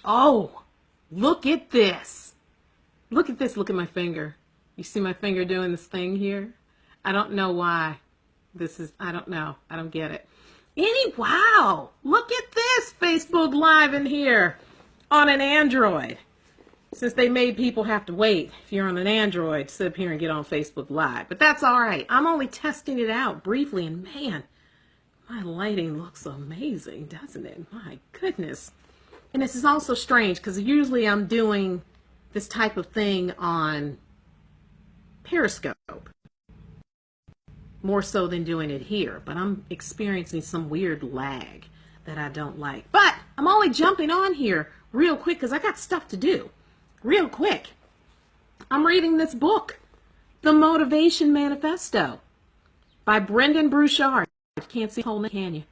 Oh, look at this. Look at this. Look at my finger. You see my finger doing this thing here? I don't know why. I don't know. I don't get it. Wow. Look at this Facebook Live in here on an Android. Since they made people have to wait if you're on an Android to sit up here and get on Facebook Live. But that's all right. I'm only testing it out briefly, and man, my lighting looks amazing, doesn't it? My goodness. And this is also strange because usually I'm doing this type of thing on Periscope, more so than doing it here. But I'm experiencing some weird lag that I don't like. But I'm only jumping on here real quick because I got stuff to do. Real quick. I'm reading this book, The Motivation Manifesto by Brendan Burchard. You can't see holding it, can you?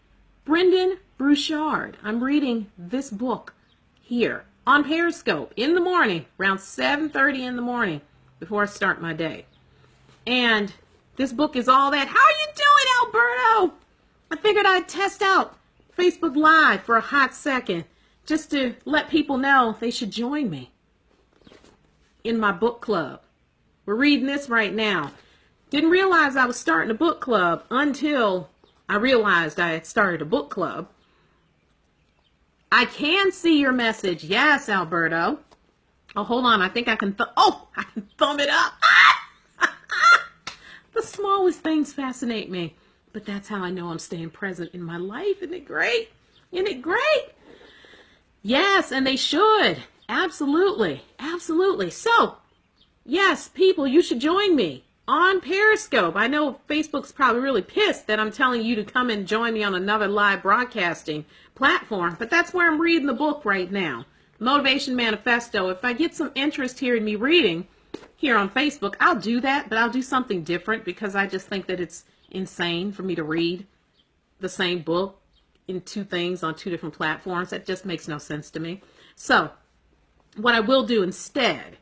Brendan Burchard. I'm reading this book here on Periscope in the morning, around 7:30 in the morning before I start my day. And this book is all that. How are you doing, Alberto? I figured I'd test out Facebook Live for a hot second just to let people know they should join me in my book club. We're reading this right now. Didn't realize I was starting a book club until I realized I had started a book club. I can see your message. Yes, Alberto. Oh, hold on. I think I can I can thumb it up. The smallest things fascinate me. But that's how I know I'm staying present in my life. Isn't it great? Isn't it great? Yes, and they should. Absolutely. Absolutely. So, yes, people, you should join me on Periscope. I know Facebook's probably really pissed that I'm telling you to come and join me on another live broadcasting platform, but that's where I'm reading the book right now, Motivation Manifesto. If I get some interest here in me reading here on Facebook, I'll do that, but I'll do something different because I just think that it's insane for me to read the same book in two things on two different platforms. That just makes no sense to me. So, what I will do instead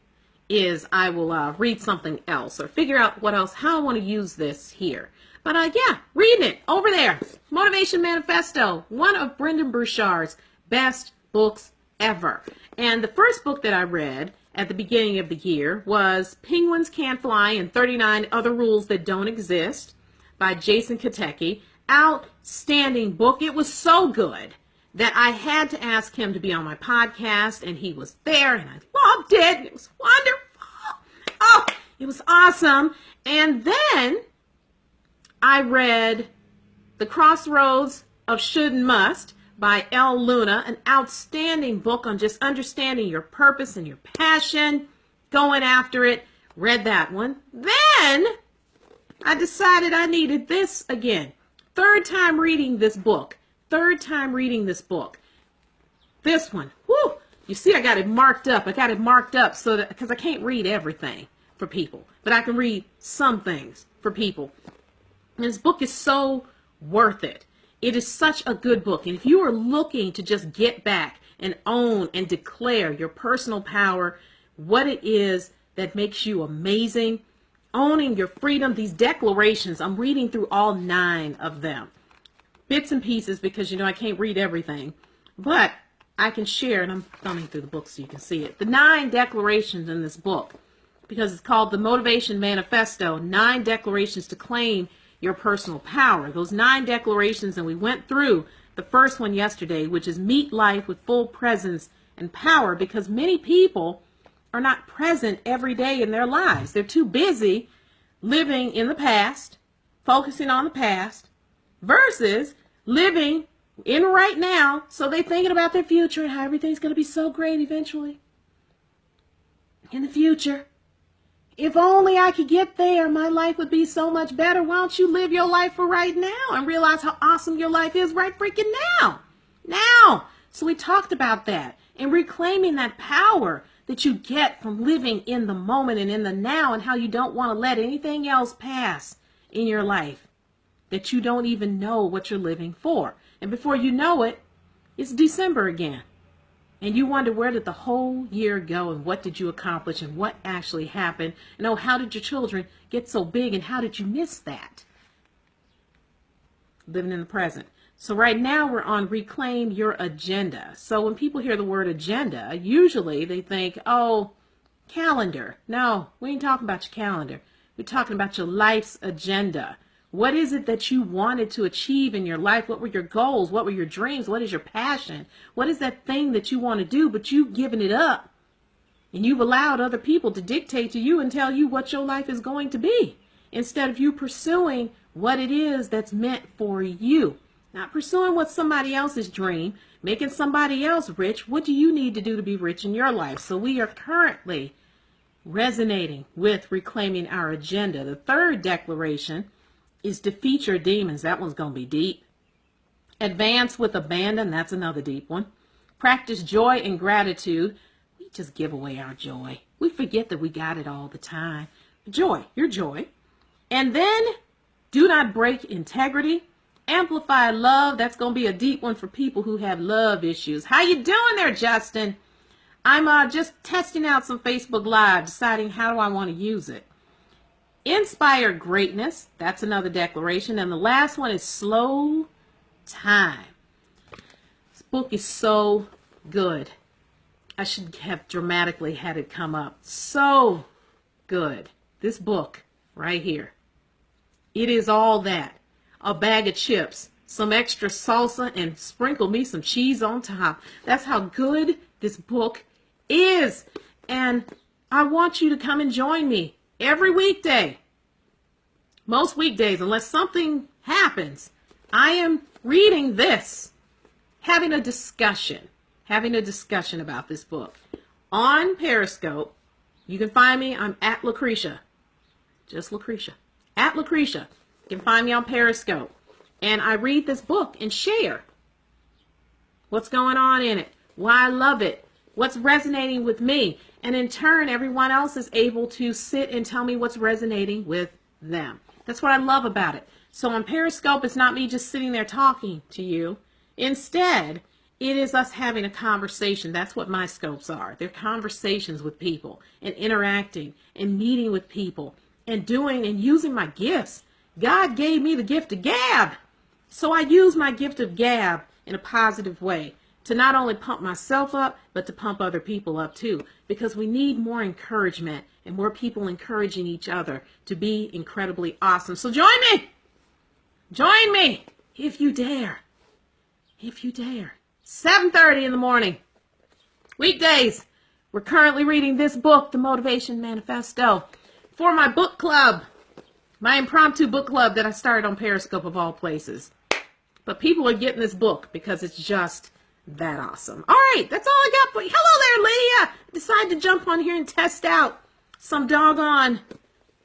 is I will read something else or figure out what else, how I want to use this here. But yeah, reading it over there. Motivation Manifesto, one of Brendan Burchard's best books ever. And the first book that I read at the beginning of the year was Penguins Can't Fly and 39 Other Rules That Don't Exist by Jason Katecki. Outstanding book. It was so good that I had to ask him to be on my podcast, and he was there, and I loved it. And it was wonderful. Oh, it was awesome. And then I read The Crossroads of Should and Must by L. Luna, an outstanding book on just understanding your purpose and your passion, going after it. Read that one. Then I decided I needed this again. Third time reading this book. This one. Whoo! You see, I got it marked up. So that, because I can't read everything for people, but I can read some things for people. And this book is so worth it. It is such a good book. And if you are looking to just get back and own and declare your personal power, what it is that makes you amazing, owning your freedom, these declarations, I'm reading through all 9 of them. Bits and pieces because, I can't read everything. But I can share, and I'm thumbing through the book so you can see it. The 9 declarations in this book, because it's called The Motivation Manifesto, 9 declarations to claim your personal power. Those 9 declarations, and we went through the first one yesterday, which is meet life with full presence and power, because many people are not present every day in their lives. They're too busy living in the past, focusing on the past, versus living in right now, so they're thinking about their future and how everything's going to be so great eventually. In the future. If only I could get there, my life would be so much better. Why don't you live your life for right now and realize how awesome your life is right freaking now? Now. So we talked about that and reclaiming that power that you get from living in the moment and in the now, and how you don't want to let anything else pass in your life, that you don't even know what you're living for. And before you know it, it's December again. And you wonder, where did the whole year go, and what did you accomplish, and what actually happened? And oh, how did your children get so big, and how did you miss that? Living in the present. So right now we're on Reclaim Your Agenda. So when people hear the word agenda, usually they think, oh, calendar. No, we ain't talking about your calendar. We're talking about your life's agenda. What is it that you wanted to achieve in your life? What were your goals? What were your dreams? What is your passion? What is that thing that you want to do, but you've given it up? And you've allowed other people to dictate to you and tell you what your life is going to be, instead of you pursuing what it is that's meant for you. Not pursuing what somebody else's dream, making somebody else rich. What do you need to do to be rich in your life? So we are currently resonating with reclaiming our agenda. The third declaration is defeat your demons. That one's going to be deep. Advance with abandon. That's another deep one. Practice joy and gratitude. We just give away our joy. We forget that we got it all the time. Joy, your joy. And then do not break integrity. Amplify love. That's going to be a deep one for people who have love issues. How you doing there, Justin? I'm just testing out some Facebook Live, deciding how do I want to use it. Inspire greatness. That's another declaration. And the last one is slow time. This book is so good. I should have dramatically had it come up. So good. This book right here. It is all that. A bag of chips, some extra salsa, and sprinkle me some cheese on top. That's how good this book is. And I want you to come and join me every weekday. Most weekdays, unless something happens, I am reading this, having a discussion about this book. On Periscope, you can find me. I'm at Lucrecer. Just Lucrecer. At Lucrecer. You can find me on Periscope. And I read this book and share what's going on in it, why I love it, what's resonating with me. And in turn, everyone else is able to sit and tell me what's resonating with them. That's what I love about it. So on Periscope, it's not me just sitting there talking to you. Instead, it is us having a conversation. That's what my scopes are. They're conversations with people and interacting and meeting with people and doing and using my gifts. God gave me the gift of gab. So I use my gift of gab in a positive way to not only pump myself up, but to pump other people up too. Because we need more encouragement and more people encouraging each other to be incredibly awesome. So join me. Join me if you dare. If you dare. 7:30 in the morning. Weekdays. We're currently reading this book, The Motivation Manifesto, for my book club. My impromptu book club that I started on Periscope of all places. But people are getting this book because it's just that awesome. All right, that's all I got for you. Hello there, Lydia. I decided to jump on here and test out some doggone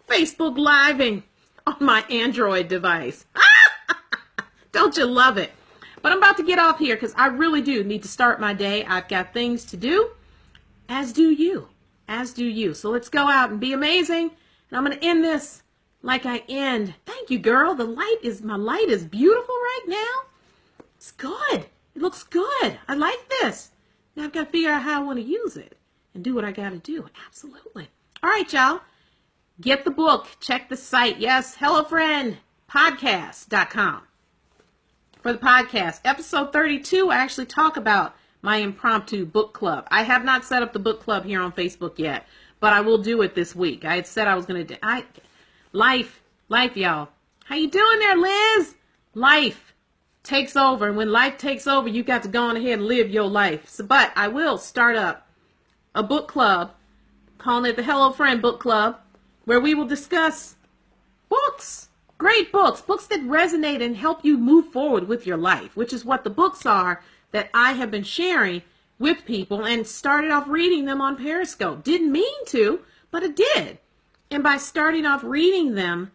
Facebook Living on my Android device. Don't you love it? But I'm about to get off here because I really do need to start my day. I've got things to do, as do you. As do you. So let's go out and be amazing. And I'm going to end this like I end. Thank you, girl. My light is beautiful right now. It's good. It looks good. I like this. Now I've got to figure out how I want to use it and do what I got to do. Absolutely. All right, y'all. Get the book. Check the site. Yes, HelloFriendPodcast.com. For the podcast, episode 32, I actually talk about my impromptu book club. I have not set up the book club here on Facebook yet, but I will do it this week. I had said I was going to do. Life, y'all. How you doing there, Liz? Life takes over, and when life takes over, you got to go on ahead and live your life. So, but I will start up a book club, calling it the Hello Friend Book Club, where we will discuss books, great books, books that resonate and help you move forward with your life, which is what the books are that I have been sharing with people and started off reading them on Periscope. Didn't mean to, but it did. And by starting off reading them,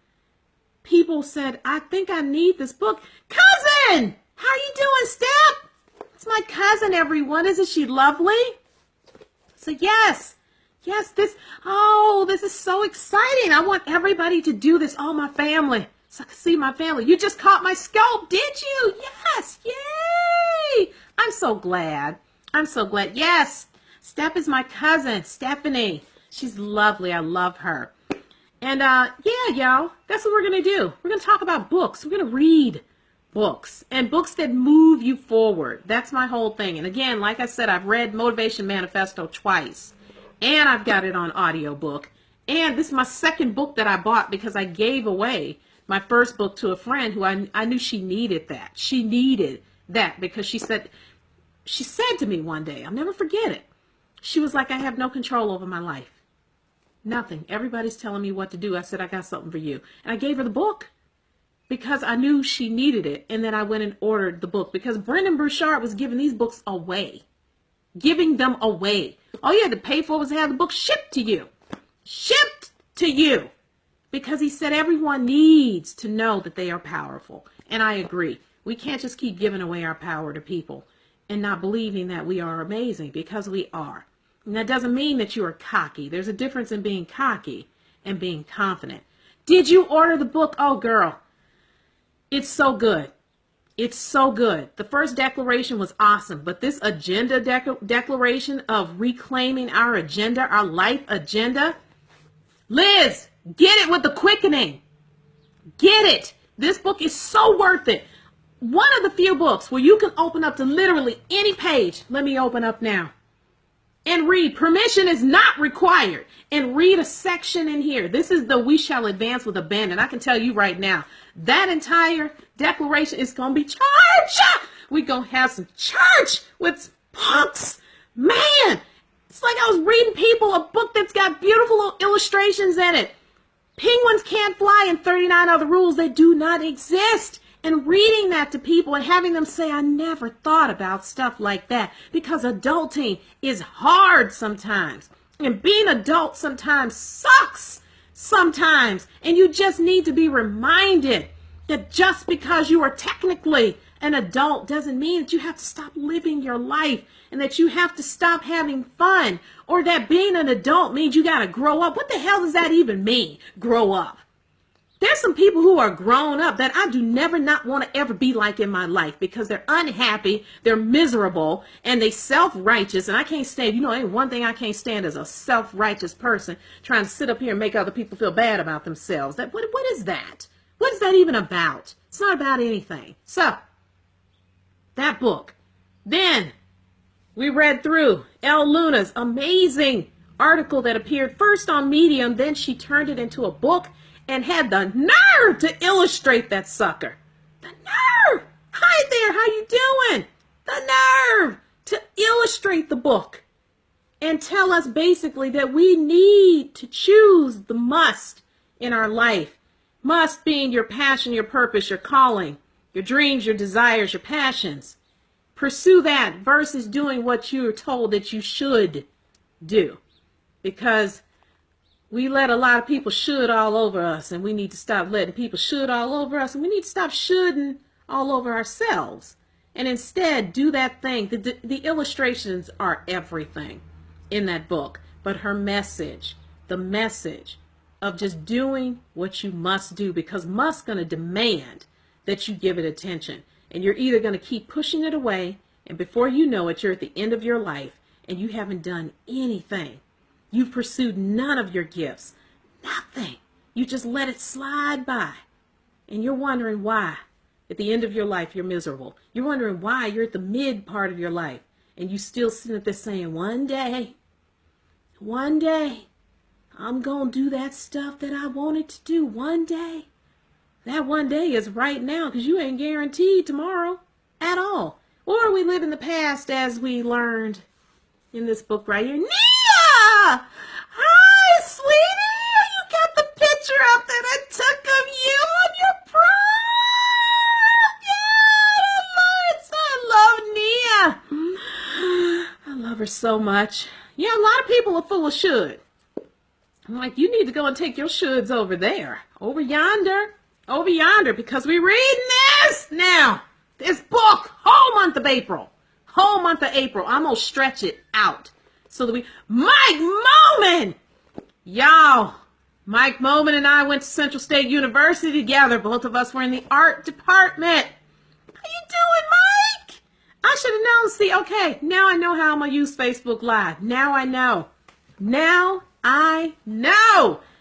people said, I think I need this book. Cousin! How are you doing, Steph? It's my cousin, everyone. Isn't she lovely? So yes, this is so exciting. I want everybody to do this, all my family, so I can see my family. You just caught my scope, did you? Yes, yay! I'm so glad. Yes, Steph is my cousin, Stephanie. She's lovely. I love her. And yeah, y'all, that's what we're going to do. We're going to talk about books. We're going to read books, and books that move you forward. That's my whole thing. And again, like I said, I've read Motivation Manifesto twice, and I've got it on audiobook. And this is my second book that I bought because I gave away my first book to a friend who I knew she needed that. She needed that because she said to me one day, I'll never forget it. She was like, I have no control over my life. Nothing. Everybody's telling me what to do. I said, I got something for you. And I gave her the book because I knew she needed it. And then I went and ordered the book because Brendan Burchard was giving these books away. Giving them away. All you had to pay for was to have the book shipped to you. Shipped to you. Because he said everyone needs to know that they are powerful. And I agree. We can't just keep giving away our power to people and not believing that we are amazing, because we are. And that doesn't mean that you are cocky. There's a difference in being cocky and being confident. Did you order the book? Oh, girl. It's so good. It's so good. The first declaration was awesome, but this agenda declaration of reclaiming our agenda, our life agenda, Liz, get it with the quickening. Get it. This book is so worth it. One of the few books where you can open up to literally any page. Let me open up now. And read. Permission is not required. And read a section in here. This is the We Shall Advance with Abandon. I can tell you right now, that entire declaration is going to be church. We're going to have some church with punks. Man, it's like I was reading people a book that's got beautiful illustrations in it. Penguins can't fly and 39 other rules that do not exist. And reading that to people and having them say, I never thought about stuff like that, because adulting is hard sometimes. And being adult sometimes sucks sometimes. And you just need to be reminded that just because you are technically an adult doesn't mean that you have to stop living your life and that you have to stop having fun, or that being an adult means you got to grow up. What the hell does that even mean? Grow up. There's some people who are grown up that I do never not want to ever be like in my life, because they're unhappy, they're miserable, and they self-righteous. And I can't stand, ain't one thing I can't stand is a self-righteous person trying to sit up here and make other people feel bad about themselves. What is that? What is that even about? It's not about anything. So, that book. Then, we read through Elle Luna's amazing article that appeared first on Medium, then she turned it into a book and had the nerve to illustrate that sucker. The nerve! Hi there, how you doing? The nerve to illustrate the book and tell us basically that we need to choose the must in our life. Must being your passion, your purpose, your calling, your dreams, your desires, your passions. Pursue that versus doing what you're told that you should do. Because we let a lot of people should all over us, and we need to stop letting people should all over us, and we need to stop shoulding all over ourselves. And instead, do that thing. The illustrations are everything in that book. But her message, the message of just doing what you must do, because must going to demand that you give it attention. And you're either going to keep pushing it away, and before you know it, you're at the end of your life, and you haven't done anything. You've pursued none of your gifts. Nothing. You just let it slide by. And you're wondering why at the end of your life you're miserable. You're wondering why you're at the mid part of your life. And you still sitting there saying, one day, I'm going to do that stuff that I wanted to do one day. That one day is right now, because you ain't guaranteed tomorrow at all. Or we live in the past, as we learned in this book right here. Hi, sweetie. You got the picture up that I took of you on your prom. Yeah, I love Nia. I love her so much. Yeah, a lot of people are full of should. I'm like, you need to go and take your shoulds over there, over yonder, because we're reading this now. This book, whole month of April. I'm going to stretch it out. So that Mike Moman, y'all, Mike Moman and I went to Central State University together. Both of us were in the art department. How you doing, Mike? I should have known. See, okay, now I know how I'm going to use Facebook Live. Now I know.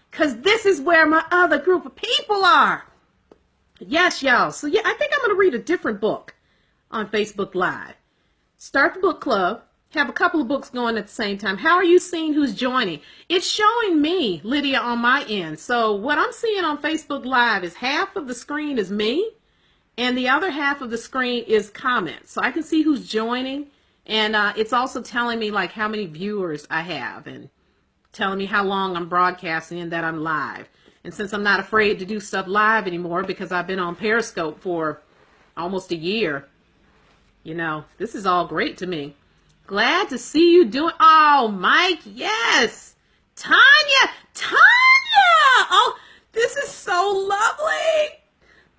Because this is where my other group of people are. Yes, y'all. So yeah, I think I'm going to read a different book on Facebook Live. Start the book club. Have a couple of books going at the same time. How are you seeing who's joining? It's showing me, Lydia, on my end. So what I'm seeing on Facebook Live is half of the screen is me, and the other half of the screen is comments. So I can see who's joining, and it's also telling me like how many viewers I have, and telling me how long I'm broadcasting and that I'm live. And since I'm not afraid to do stuff live anymore because I've been on Periscope for almost a year, you know, this is all great to me. Glad to see you doing. Oh, Mike, yes. Tanya. Oh, this is so lovely.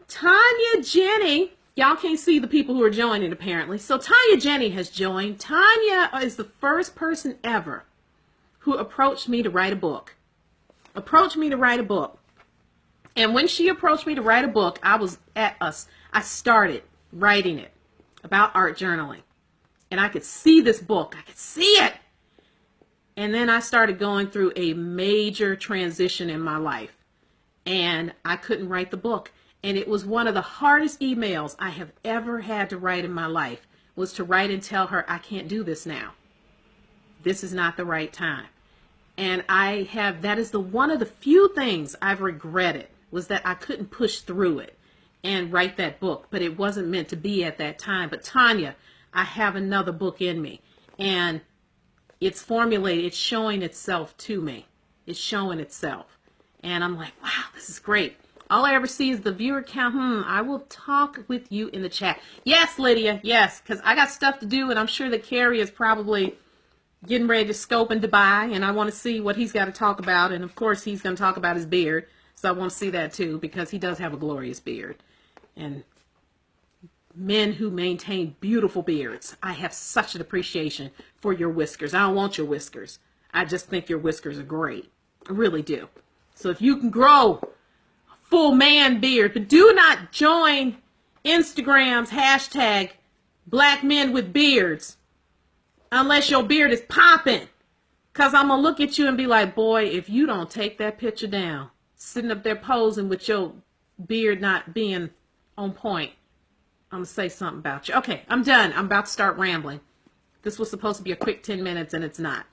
Tanya Jenny. Y'all can't see the people who are joining apparently. So Tanya Jenny has joined. Tanya is the first person ever who approached me to write a book. And when she approached me to write a book, I started writing it about art journaling. And I could see this book. I could see it. And then I started going through a major transition in my life. And I couldn't write the book. And it was one of the hardest emails I have ever had to write in my life, was to write and tell her, I can't do this now. This is not the right time. And that is one of the few things I've regretted, was that I couldn't push through it and write that book. But it wasn't meant to be at that time. But Tanya, I have another book in me, and it's formulated, it's showing itself to me. It's showing itself. And I'm like, wow, this is great. All I ever see is the viewer count. I will talk with you in the chat. Yes, Lydia, yes, because I got stuff to do, and I'm sure that Carrie is probably getting ready to scope in Dubai, and I want to see what he's got to talk about. And of course, he's going to talk about his beard, so I want to see that too, because he does have a glorious beard. And men who maintain beautiful beards, I have such an appreciation for your whiskers. I don't want your whiskers. I just think your whiskers are great. I really do. So if you can grow a full man beard, but do not join Instagram's hashtag black men with beards unless your beard is popping. Because I'm going to look at you and be like, boy, if you don't take that picture down, sitting up there posing with your beard not being on point, I'm going to say something about you. Okay, I'm done. I'm about to start rambling. This was supposed to be a quick 10 minutes, and it's not.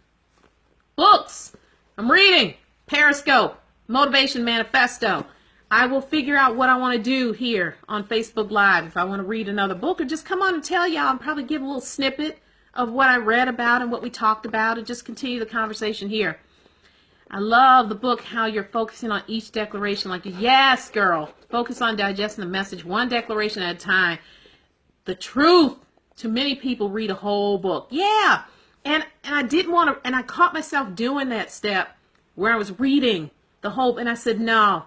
Books. I'm reading. Periscope. Motivation Manifesto. I will figure out what I want to do here on Facebook Live. If I want to read another book, or just come on and tell y'all, and probably give a little snippet of what I read about and what we talked about, and just continue the conversation here. I love the book, how you're focusing on each declaration. Like, yes, girl, focus on digesting the message one declaration at a time. The truth. Too many people read a whole book. Yeah. And I didn't want to, and I caught myself doing that step where I was reading the whole, and I said, no,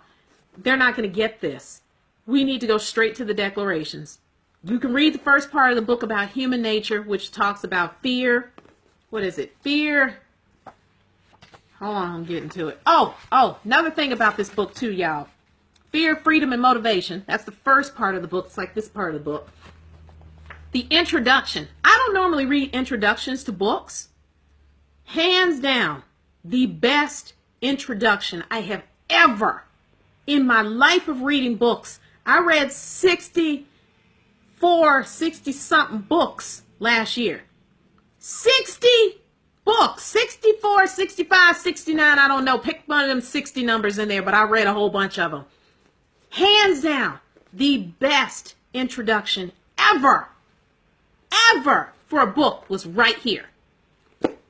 they're not going to get this. We need to go straight to the declarations. You can read the first part of the book about human nature, which talks about fear. What is it? Fear. Hold on, I'm getting to it. Oh, another thing about this book too, y'all. Fear, freedom, and motivation. That's the first part of the book. It's like this part of the book. The introduction. I don't normally read introductions to books. Hands down, the best introduction I have ever in my life of reading books. I read 60-something books last year. 60 books, 64, 65, 69, I don't know. Pick one of them 60 numbers in there, but I read a whole bunch of them. Hands down, the best introduction ever for a book was right here.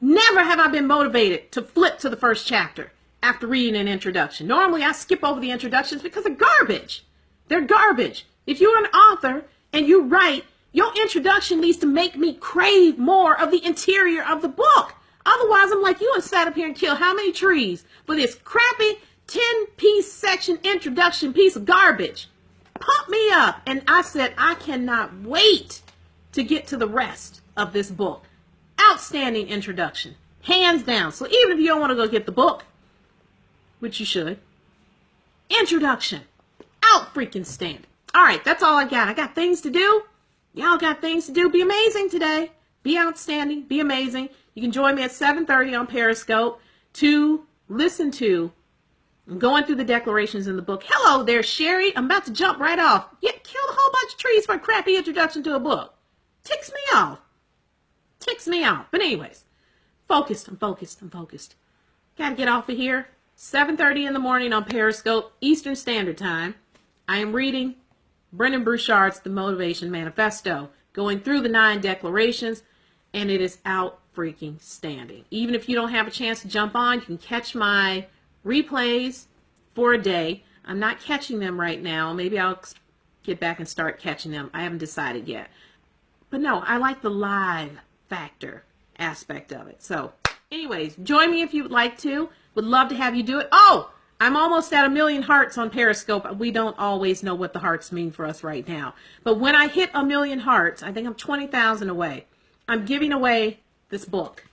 Never have I been motivated to flip to the first chapter after reading an introduction. Normally, I skip over the introductions because they're garbage. They're garbage. If you're an author and you write, your introduction needs to make me crave more of the interior of the book. Otherwise, I'm like, you and sat up here and killed how many trees for this crappy 10-piece section introduction piece of garbage? Pump me up. And I said, I cannot wait to get to the rest of this book. Outstanding introduction. Hands down. So even if you don't want to go get the book, which you should, introduction. Out freaking standing. All right, that's all I got. I got things to do. Y'all got things to do. Be amazing today. Be outstanding. Be amazing. You can join me at 7:30 on Periscope to listen to I'm going through the declarations in the book. Hello there, Sherry. I'm about to jump right off. You killed a whole bunch of trees for a crappy introduction to a book. Ticks me off. Ticks me off. But anyways, focused. I'm focused. Got to get off of here. 7:30 in the morning on Periscope, Eastern Standard Time. I am reading Brendon Burchard's The Motivation Manifesto, going through the 9 declarations, and it is out freaking standing. Even if you don't have a chance to jump on, you can catch my replays for a day. I'm not catching them right now. Maybe I'll get back and start catching them. I haven't decided yet. But no, I like the live factor aspect of it. So anyways, join me if you would like to. Would love to have you do it. Oh, I'm almost at 1 million hearts on Periscope. We don't always know what the hearts mean for us right now. But when I hit 1 million hearts, I think I'm 20,000 away. I'm giving away this book,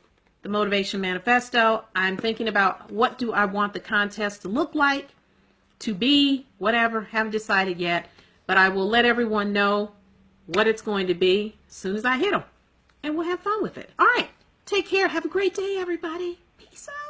The Motivation Manifesto. I'm thinking about what do I want the contest to look like, to be, whatever. Haven't decided yet. But I will let everyone know what it's going to be as soon as I hit them. And we'll have fun with it. All right. Take care. Have a great day, everybody. Peace out.